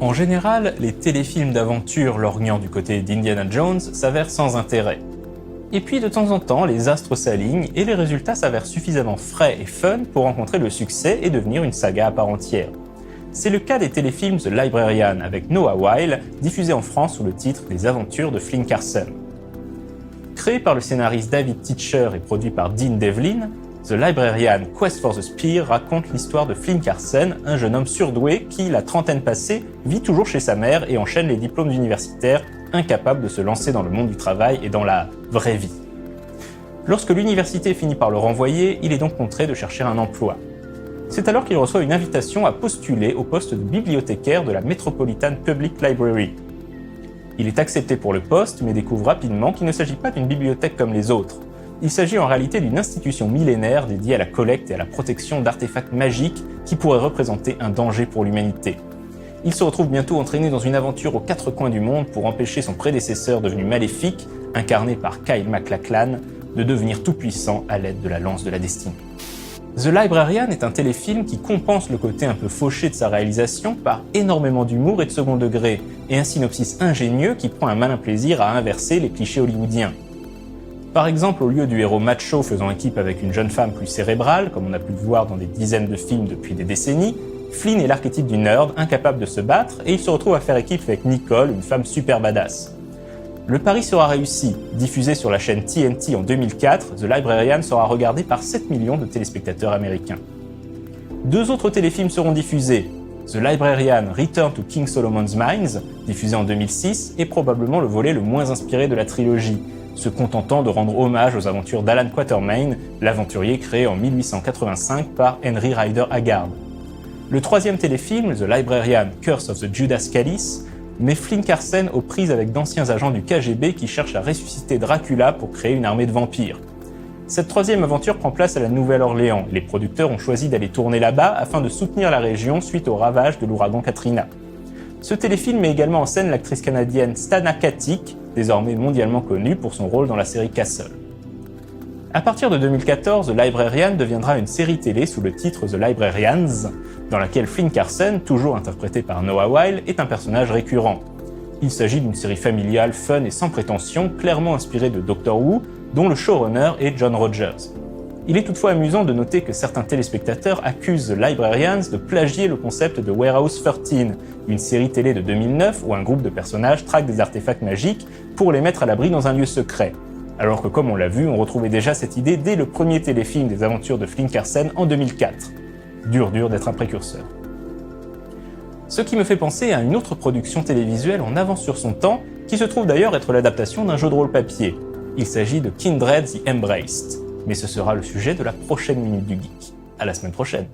En général, les téléfilms d'aventure lorgnant du côté d'Indiana Jones s'avèrent sans intérêt. Et puis de temps en temps, les astres s'alignent et les résultats s'avèrent suffisamment frais et fun pour rencontrer le succès et devenir une saga à part entière. C'est le cas des téléfilms The Librarian avec Noah Wyle, diffusé en France sous le titre Les Aventures de Flynn Carson. Créé par le scénariste David Teacher et produit par Dean Devlin, The Librarian Quest for the Spear raconte l'histoire de Flynn Carson, un jeune homme surdoué qui, la trentaine passée, vit toujours chez sa mère et enchaîne les diplômes universitaires, incapable de se lancer dans le monde du travail et dans la vraie vie. Lorsque l'université finit par le renvoyer, il est donc contraint de chercher un emploi. C'est alors qu'il reçoit une invitation à postuler au poste de bibliothécaire de la Metropolitan Public Library. Il est accepté pour le poste, mais découvre rapidement qu'il ne s'agit pas d'une bibliothèque comme les autres. Il s'agit en réalité d'une institution millénaire dédiée à la collecte et à la protection d'artefacts magiques qui pourraient représenter un danger pour l'humanité. Il se retrouve bientôt entraîné dans une aventure aux quatre coins du monde pour empêcher son prédécesseur devenu maléfique, incarné par Kyle MacLachlan, de devenir tout-puissant à l'aide de la lance de la destinée. The Librarian est un téléfilm qui compense le côté un peu fauché de sa réalisation par énormément d'humour et de second degré, et un synopsis ingénieux qui prend un malin plaisir à inverser les clichés hollywoodiens. Par exemple, au lieu du héros macho faisant équipe avec une jeune femme plus cérébrale, comme on a pu le voir dans des dizaines de films depuis des décennies, Flynn est l'archétype du nerd incapable de se battre et il se retrouve à faire équipe avec Nicole, une femme super badass. Le pari sera réussi. Diffusé sur la chaîne TNT en 2004, The Librarian sera regardé par 7 millions de téléspectateurs américains. Deux autres téléfilms seront diffusés. The Librarian Return to King Solomon's Mines, diffusé en 2006, est probablement le volet le moins inspiré de la trilogie, se contentant de rendre hommage aux aventures d'Alan Quatermain, l'aventurier créé en 1885 par Henry Rider Haggard. Le troisième téléfilm, The Librarian Curse of the Judas Chalice, met Flynn Carson aux prises avec d'anciens agents du KGB qui cherchent à ressusciter Dracula pour créer une armée de vampires. Cette troisième aventure prend place à la Nouvelle-Orléans. Les producteurs ont choisi d'aller tourner là-bas afin de soutenir la région suite au ravage de l'ouragan Katrina. Ce téléfilm met également en scène l'actrice canadienne Stana Katic, désormais mondialement connue pour son rôle dans la série Castle. À partir de 2014, The Librarian deviendra une série télé sous le titre The Librarians, dans laquelle Flynn Carson, toujours interprété par Noah Wyle, est un personnage récurrent. Il s'agit d'une série familiale, fun et sans prétention, clairement inspirée de Doctor Who, dont le showrunner est John Rogers. Il est toutefois amusant de noter que certains téléspectateurs accusent The Librarians de plagier le concept de Warehouse 13, une série télé de 2009 où un groupe de personnages traque des artefacts magiques pour les mettre à l'abri dans un lieu secret. Alors que comme on l'a vu, on retrouvait déjà cette idée dès le premier téléfilm des aventures de Flynn Carson en 2004. Dur d'être un précurseur. Ce qui me fait penser à une autre production télévisuelle en avance sur son temps, qui se trouve d'ailleurs être l'adaptation d'un jeu de rôle papier. Il s'agit de Kindred the Embraced. Mais ce sera le sujet de la prochaine Minute du Geek. À la semaine prochaine.